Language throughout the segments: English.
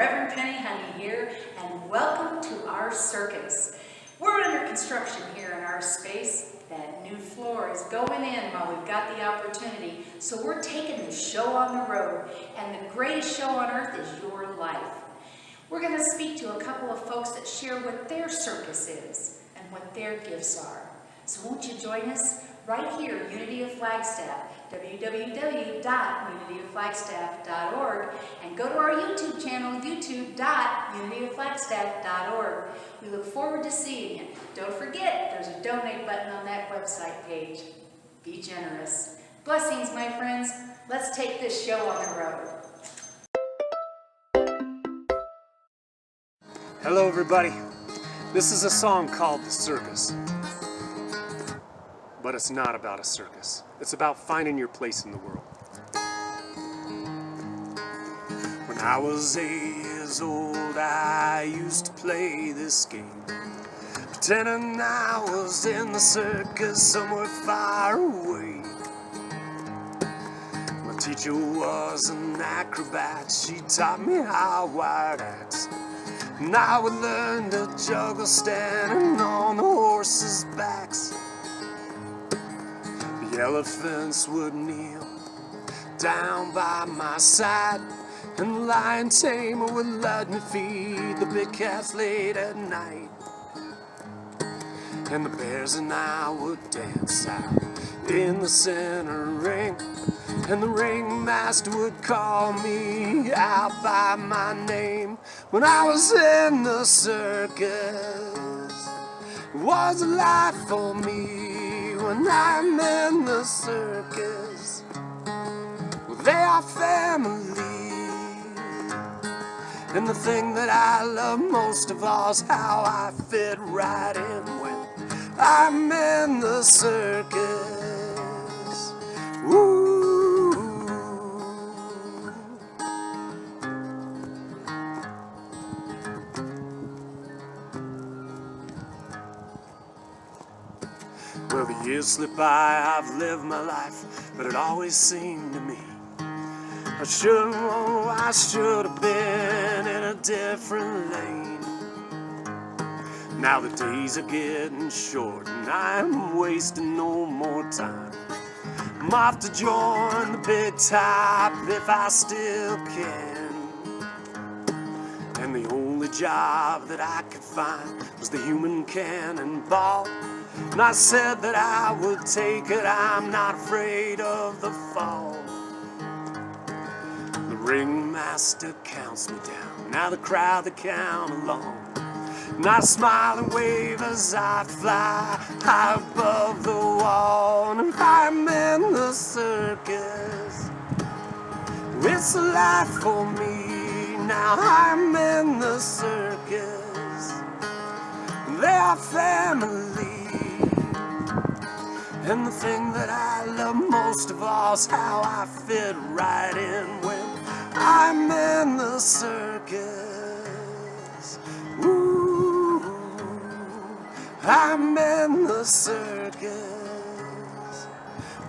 Rev Penni Honey here, and welcome to our circus. We're under construction here in our space. That new floor is going in while we've got the opportunity, so we're taking the show on the road, and the greatest show on earth is your life. We're going to speak to a couple of folks that share what their circus is and what their gifts are. So won't you join us right here, Unity of Flagstaff, www.unityofflagstaff.org, and go to our YouTube channel, youtube.unityofflagstaff.org. We look forward to seeing you. Don't forget, there's a donate button on that website page. Be generous. Blessings, my friends. Let's take this show on the road. Hello, everybody. This is a song called The Circus. But it's not about a circus. It's about finding your place in the world. When I was 8 years old, I used to play this game, pretending I was in the circus somewhere far away. My teacher was an acrobat. She taught me how wild acts, and I would learn to juggle standing on the horses' backs. The elephants would kneel down by my side, and the lion tamer would let me feed the big cats late at night. And the bears and I would dance out in the center ring, and the ringmaster would call me out by my name. When I was in the circus, it was a life for me. When I'm in the circus, well, they are family. And the thing that I love most of all is how I fit right in when I'm in the circus. Woo. Well, the years slip by, I've lived my life, but it always seemed to me I should have been in a different lane. Now the days are getting short, and I'm wasting no more time. I'm off to join the big top if I still can. And the only job that I could find was the human cannonball. And I said that I would take it, I'm not afraid of the fall. The ringmaster counts me down, now the crowd they count along. And I smile and wave as I fly high above the wall. And if I'm in the circus, it's a life for me. Now I'm in the circus, they are family. And the thing that I love most of all is how I fit right in when I'm in the circus. Ooh, I'm in the circus.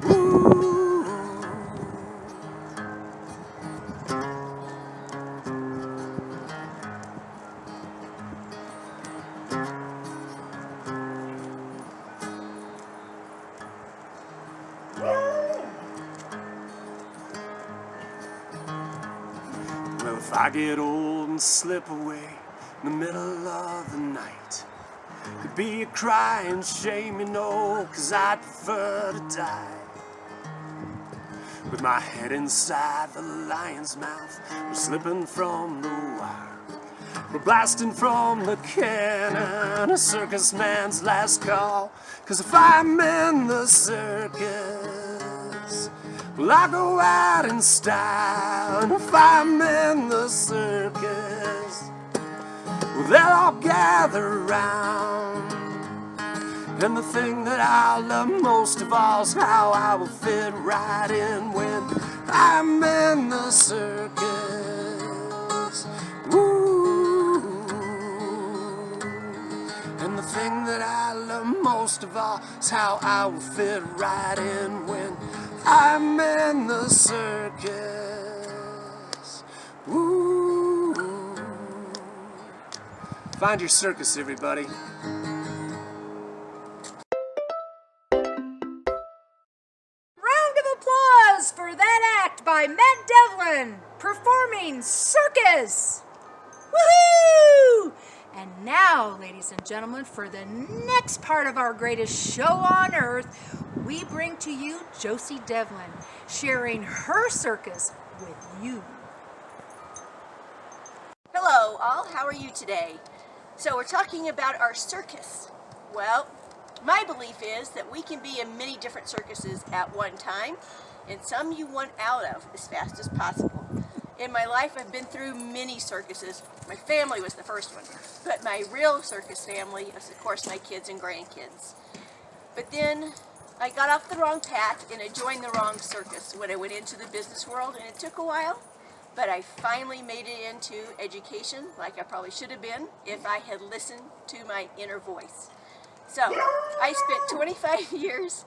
Ooh. Well, if I get old and slip away in the middle of the night, it'd be a crying shame, you know, 'cause I'd prefer to die with my head inside the lion's mouth, or slipping from the wire, or blasting from the cannon, a circus man's last call. 'Cause if I'm in the circus, well, I go out in style. And if I'm in the circus, well, they'll all gather round. And the thing that I love most of all is how I will fit right in when I'm in the circus. Ooh. And the thing that I love most of all is how I will fit right in when I'm in the circus. Ooh. Find your circus, everybody. Round of applause for that act by Matt Devlin performing Circus. Woohoo! And now, ladies and gentlemen, for the next part of our greatest show on earth, we bring to you Josie Devlin sharing her circus with you. Hello all, how are you today? So we're talking about our circus. Well, my belief is that we can be in many different circuses at one time, and some you want out of as fast as possible. In my life, I've been through many circuses. My family was the first one, but my real circus family is, of course, my kids and grandkids. But then I got off the wrong path and I joined the wrong circus when I went into the business world, and it took a while, but I finally made it into education like I probably should have been if I had listened to my inner voice. So I spent 25 years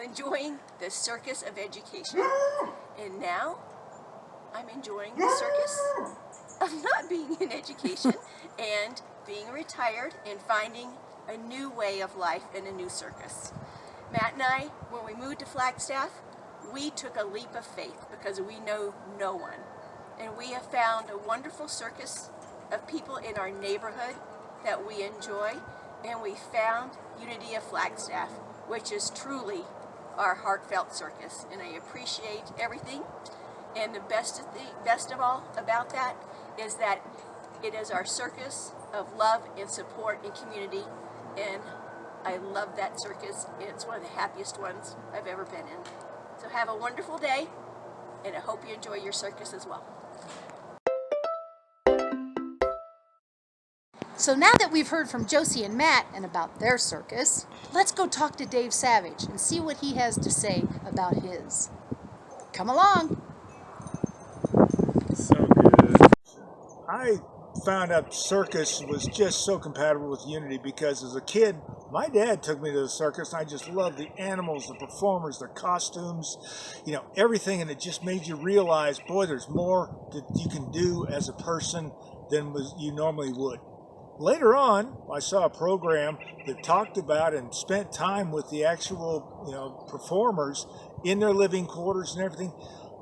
enjoying the circus of education, and now I'm enjoying the circus of not being in education and being retired and finding a new way of life in a new circus. Matt and I, when we moved to Flagstaff, we took a leap of faith because we know no one. And we have found a wonderful circus of people in our neighborhood that we enjoy, and we found Unity of Flagstaff, which is truly our heartfelt circus. And I appreciate everything. And the best of all about that is that it is our circus of love and support and community, and I love that circus. It's one of the happiest ones I've ever been in. So have a wonderful day, and I hope you enjoy your circus as well. So now that we've heard from Josie and Matt and about their circus, let's go talk to Dave Savage and see what he has to say about his. Come along. So good. I found out circus was just so compatible with Unity because as a kid, my dad took me to the circus, and I just loved the animals, the performers, the costumes, everything, and it just made you realize, boy, there's more that you can do as a person than you normally would. Later on, I saw a program that talked about and spent time with the actual, performers in their living quarters and everything.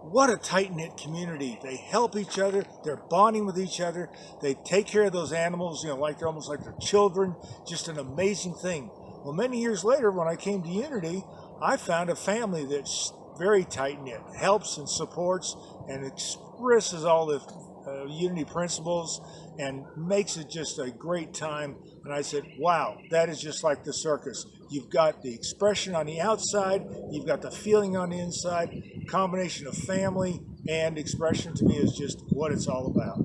What a tight-knit community. They help each other. They're bonding with each other. They take care of those animals, like they're almost like their children. Just an amazing thing. Well, many years later, when I came to Unity, I found a family that's very tight-knit, helps and supports and expresses all the Unity principles and makes it just a great time. And I said, wow, that is just like the circus. You've got the expression on the outside, you've got the feeling on the inside. Combination of family and expression to me is just what it's all about.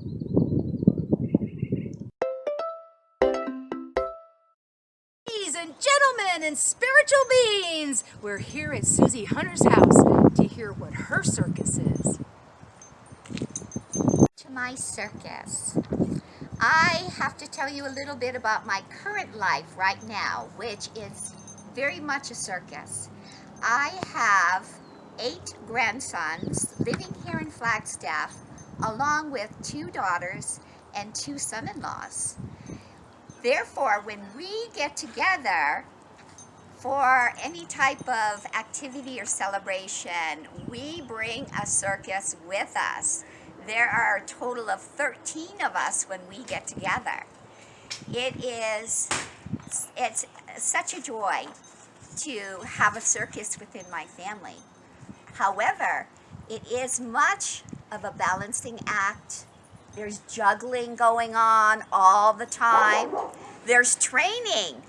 Ladies and gentlemen and spiritual beings, we're here at Susie Hunter's house to hear what her circus is. To my circus. I have to tell you a little bit about my current life right now, which is very much a circus. I have 8 grandsons living here in Flagstaff, along with 2 daughters and 2 son-in-laws. Therefore, when we get together for any type of activity or celebration, we bring a circus with us. There are a total of 13 of us when we get together. It's such a joy to have a circus within my family. However, it is much of a balancing act. There's juggling going on all the time. There's training.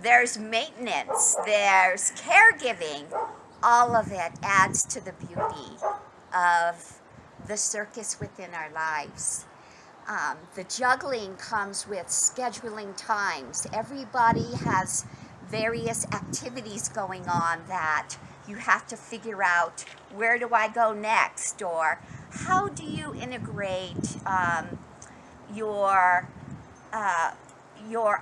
There's maintenance. There's caregiving. All of it adds to the beauty of the circus within our lives. The juggling comes with scheduling times. Everybody has various activities going on that you have to figure out, where do I go next, or how do you integrate your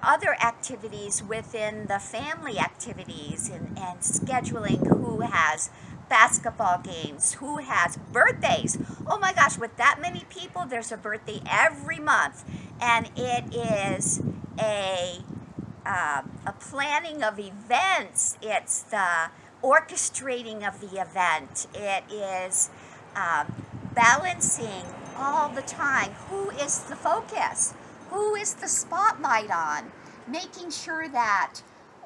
other activities within the family activities, and scheduling who has basketball games, who has birthdays. Oh my gosh, with that many people, there's a birthday every month. and it is a planning of events. It's the orchestrating of the event. It is balancing all the time. Who is the focus? Who is the spotlight on? Making sure that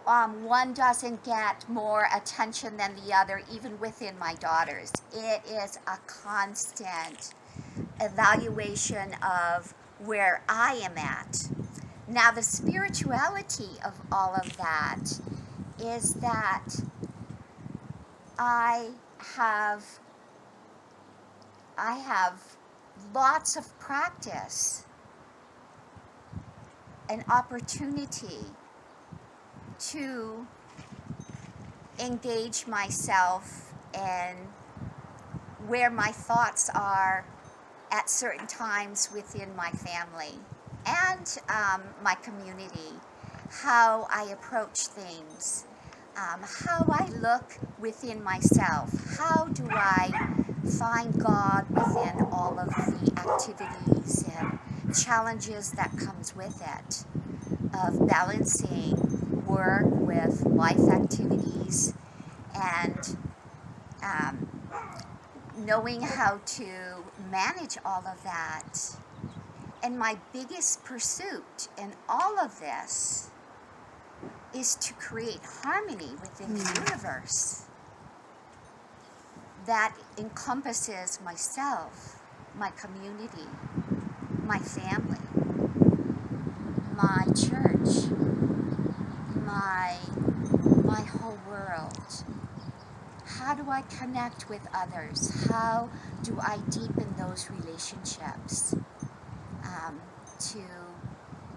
one doesn't get more attention than the other, even within my daughters. It is a constant evaluation of where I am at. Now, the spirituality of all of that is that I have lots of practice and opportunity to engage myself in where my thoughts are at certain times within my family and my community, how I approach things, how I look within myself, how do I find God within all of the activities and challenges that comes with it, of balancing work with life activities and knowing how to manage all of that. And my biggest pursuit in all of this is to create harmony within the universe that encompasses myself, my community, my family, my church, my whole world. How do I connect with others? How do I deepen those relationships to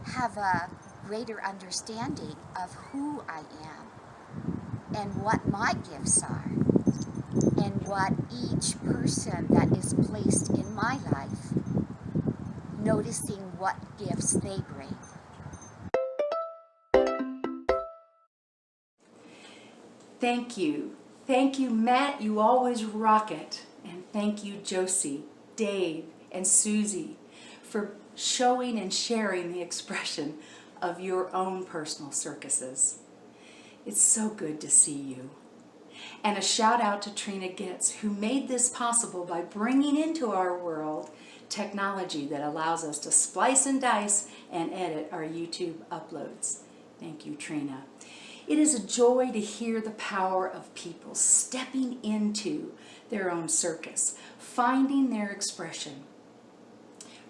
have a greater understanding of who I am and what my gifts are and what each person that is placed in my life, noticing what gifts they bring. Thank you. Thank you, Matt. You always rock it. And thank you, Josie, Dave, and Susie for showing and sharing the expression of your own personal circuses. It's so good to see you. And a shout out to Trina Getz, who made this possible by bringing into our world technology that allows us to splice and dice and edit our YouTube uploads. Thank you, Trina. It is a joy to hear the power of people stepping into their own circus, finding their expression,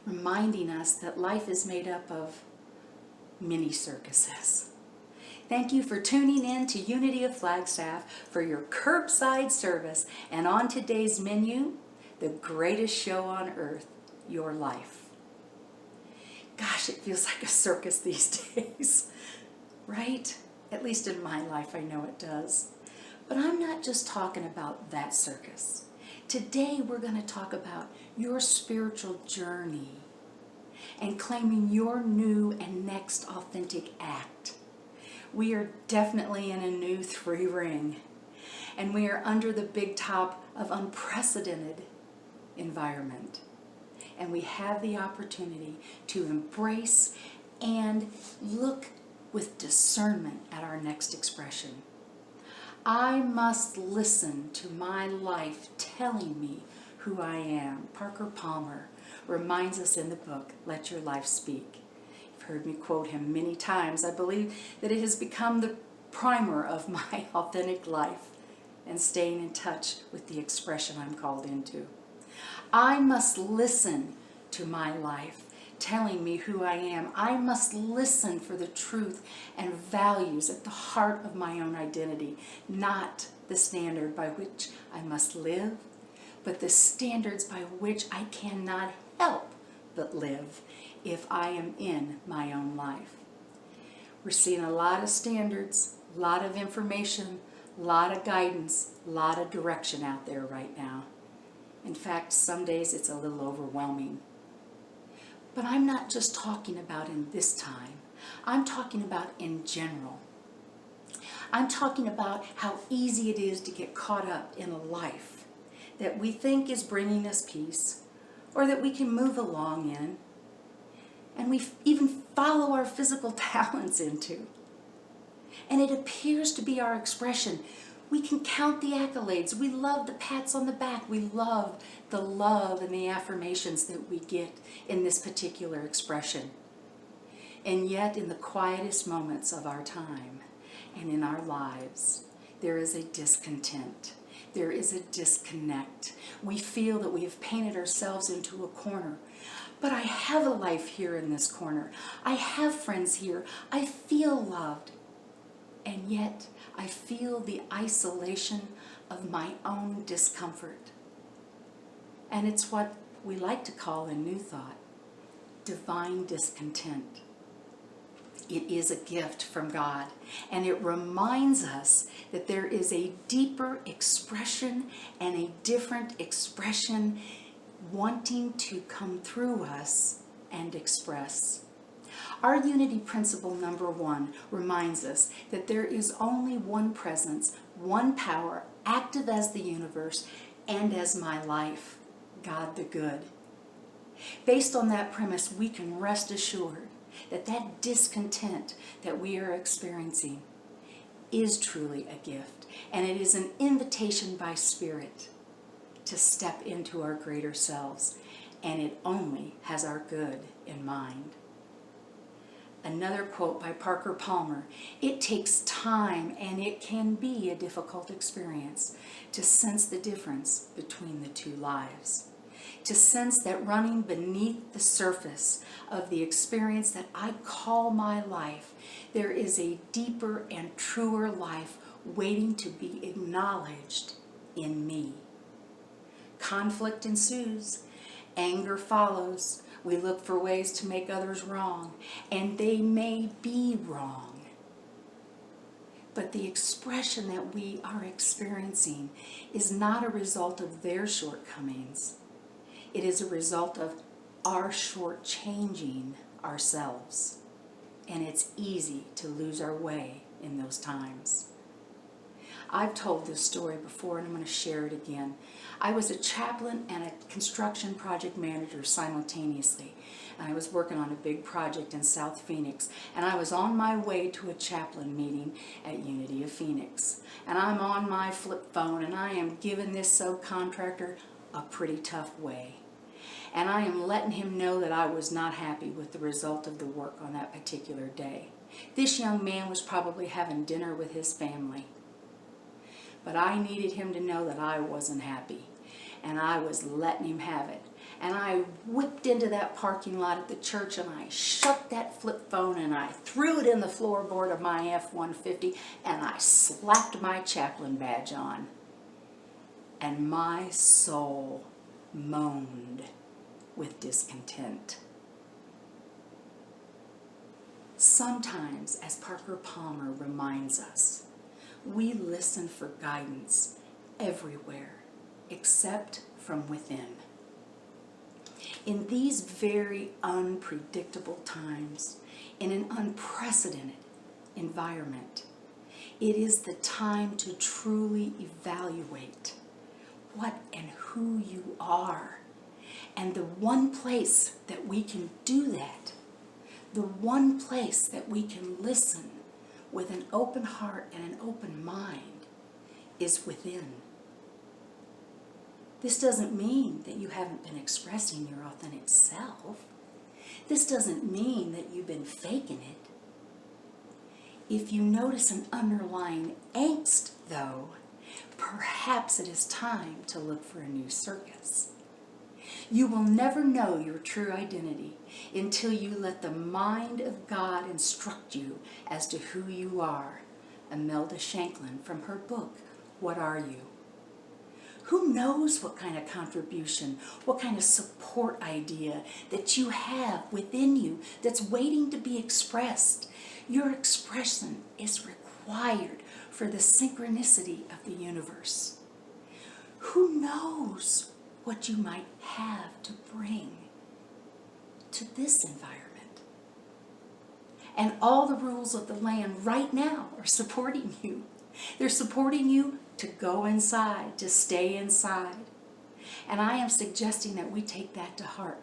reminding us that life is made up of many circuses. Thank you for tuning in to Unity of Flagstaff for your curbside service, and on today's menu, the greatest show on earth, your life. Gosh, it feels like a circus these days, right? At least in my life, I know it does. But I'm not just talking about that circus. Today, we're going to talk about your spiritual journey and claiming your new and next authentic act. We are definitely in a new 3 ring, and we are under the big top of unprecedented environment. And we have the opportunity to embrace and look with discernment at our next expression. I must listen to my life telling me who I am. Parker Palmer reminds us in the book, Let Your Life Speak. You've heard me quote him many times. I believe that it has become the primer of my authentic life and staying in touch with the expression I'm called into. I must listen to my life telling me who I am. I must listen for the truth and values at the heart of my own identity, not the standard by which I must live, but the standards by which I cannot help but live if I am in my own life. We're seeing a lot of standards, a lot of information, a lot of guidance, a lot of direction out there right now. In fact, some days it's a little overwhelming. But I'm not just talking about in this time. I'm talking about in general. I'm talking about how easy it is to get caught up in a life that we think is bringing us peace or that we can move along in. and we even follow our physical talents into. And it appears to be our expression. We can count the accolades. We love the pats on the back. We love the love and the affirmations that we get in this particular expression. And yet, in the quietest moments of our time and in our lives, there is a discontent. There is a disconnect. We feel that we have painted ourselves into a corner. But I have a life here in this corner. I have friends here. I feel loved. And yet, I feel the isolation of my own discomfort. And it's what we like to call in New Thought, divine discontent. It is a gift from God, and it reminds us that there is a deeper expression and a different expression wanting to come through us and express. Our unity principle number 1 reminds us that there is only one presence, one power, active as the universe and as my life, God the Good. Based on that premise, we can rest assured that that discontent that we are experiencing is truly a gift, and it is an invitation by Spirit to step into our greater selves, and it only has our good in mind. Another quote by Parker Palmer: "It takes time, and it can be a difficult experience to sense the difference between the two lives. To sense that running beneath the surface of the experience that I call my life, there is a deeper and truer life waiting to be acknowledged in me. Conflict ensues, anger follows. We look for ways to make others wrong, and they may be wrong. But the expression that we are experiencing is not a result of their shortcomings. It is a result of our shortchanging ourselves. And it's easy to lose our way in those times." I've told this story before, and I'm going to share it again. I was a chaplain and a construction project manager simultaneously. And I was working on a big project in South Phoenix, and I was on my way to a chaplain meeting at Unity of Phoenix. And I'm on my flip phone, and I am giving this subcontractor a pretty tough way. And I am letting him know that I was not happy with the result of the work on that particular day. This young man was probably having dinner with his family. But I needed him to know that I wasn't happy, and I was letting him have it. And I whipped into that parking lot at the church, and I shut that flip phone, and I threw it in the floorboard of my F-150, and I slapped my chaplain badge on. And my soul moaned with discontent. Sometimes, as Parker Palmer reminds us, we listen for guidance everywhere except from within. In these very unpredictable times, in an unprecedented environment, it is the time to truly evaluate what and who you are. And the one place that we can do that, the one place that we can listen with an open heart and an open mind, is within. This doesn't mean that you haven't been expressing your authentic self. This doesn't mean that you've been faking it. If you notice an underlying angst, though, perhaps it is time to look for a new circus. You will never know your true identity until you let the mind of God instruct you as to who you are. Imelda Shanklin, from her book, What Are You? Who knows what kind of contribution, what kind of support idea that you have within you that's waiting to be expressed. Your expression is required for the synchronicity of the universe. Who knows what you might have to bring to this environment? And all the rules of the land right now are supporting you. They're supporting you to go inside, to stay inside. And I am suggesting that we take that to heart,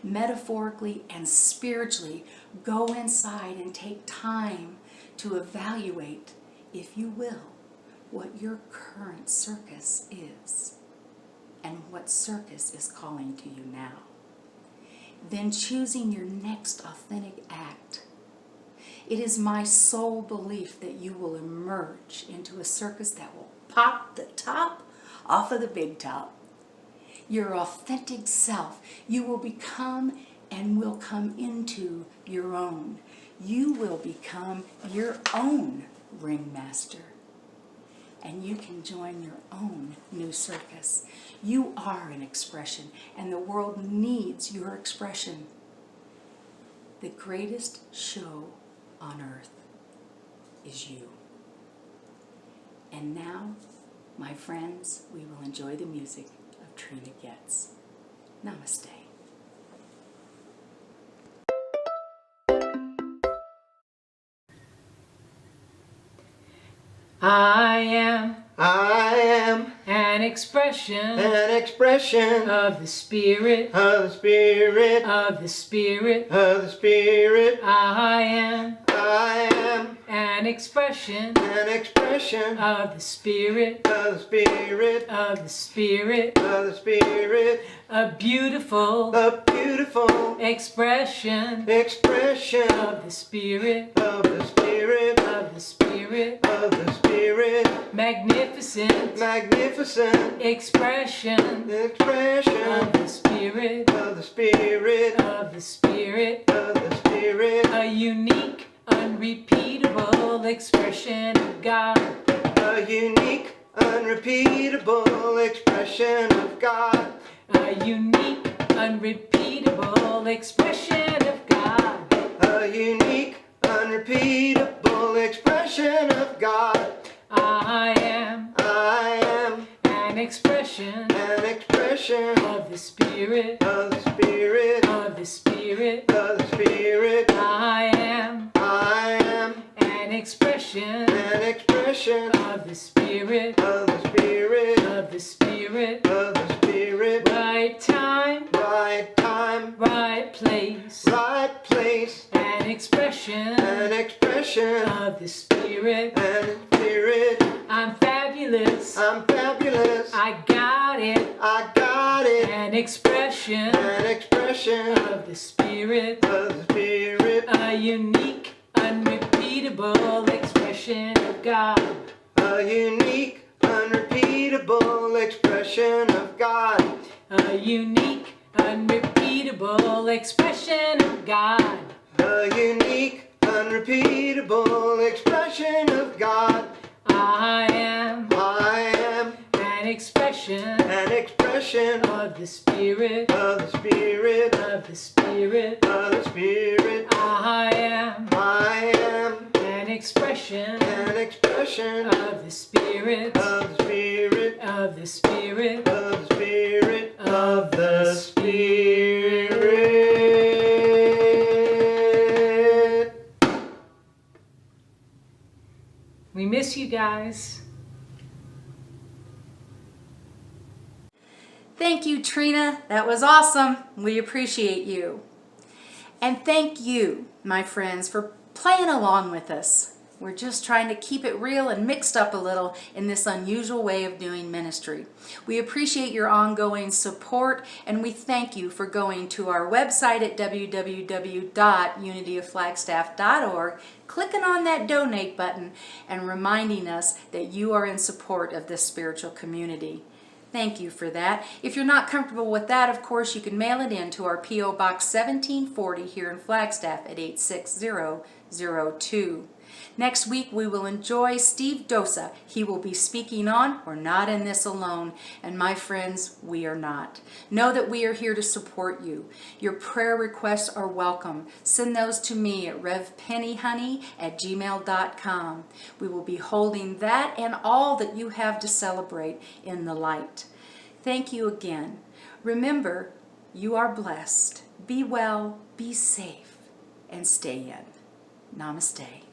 metaphorically and spiritually, go inside and take time to evaluate, if you will, what your current circus is and what circus is calling to you now. Then choosing your next authentic act. It is my sole belief that you will emerge into a circus that will pop the top off of the big top. Your authentic self, you will become and will come into your own. You will become your own ringmaster. And you can join your own new circus. You are an expression, and the world needs your expression. The greatest show on earth is you. And now, my friends, we will enjoy the music of Trina Getz. Namaste. I am an an expression expression of the Spirit, of the Spirit, of the Spirit. of the Spirit. I am I am an expression an expression of the Spirit, of the Spirit, of the Spirit. of the Spirit. A beautiful A beautiful expression expression of the Spirit, of the Spirit, of the Spirit. of the Spirit. Magnificent Magnificent expression expression of the Spirit, of the Spirit, of the Spirit. of the Spirit. A unique, unrepeatable expression of God. A unique, unrepeatable expression of God. A unique, unrepeatable expression of God. A unique, unrepeatable expression of God. I am an expression An expression of the Spirit, of the Spirit, of the Spirit. of the Spirit. I am an expression An expression of the Spirit, of the Spirit, of the Spirit. of the Spirit. Right time, Right time, right place. right place. An expression An expression of the Spirit. and Spirit. I'm fabulous. I'm fabulous. I got it. I got it. An expression An expression of the Spirit. of the Spirit. A unique, unrepeatable expression of God. A unique, unrepeatable expression of God. A unique, unrepeatable expression of God. A unique, unrepeatable expression of God. I am an expression An expression of the Spirit, of the Spirit, of the Spirit. of the Spirit. I am an expression An expression of the Spirit, of the Spirit, of the Spirit. of the Spirit, Of the Spirit. We miss you guys. Thank you, Trina. That was awesome. We appreciate you. And thank you, my friends, for playing along with us. We're just trying to keep it real and mixed up a little in this unusual way of doing ministry. We appreciate your ongoing support, and we thank you for going to our website at www.unityofflagstaff.org, clicking on that donate button, and reminding us that you are in support of this spiritual community. Thank you for that. If you're not comfortable with that, of course, you can mail it in to our P.O. Box 1740 here in Flagstaff at 86002. Next week, we will enjoy Steve Dosa. He will be speaking on We're Not in This Alone. And my friends, we are not. Know that we are here to support you. Your prayer requests are welcome. Send those to me at revpennihoney@gmail.com. We will be holding that and all that you have to celebrate in the light. Thank you again. Remember, you are blessed. Be well, be safe, and stay in. Namaste.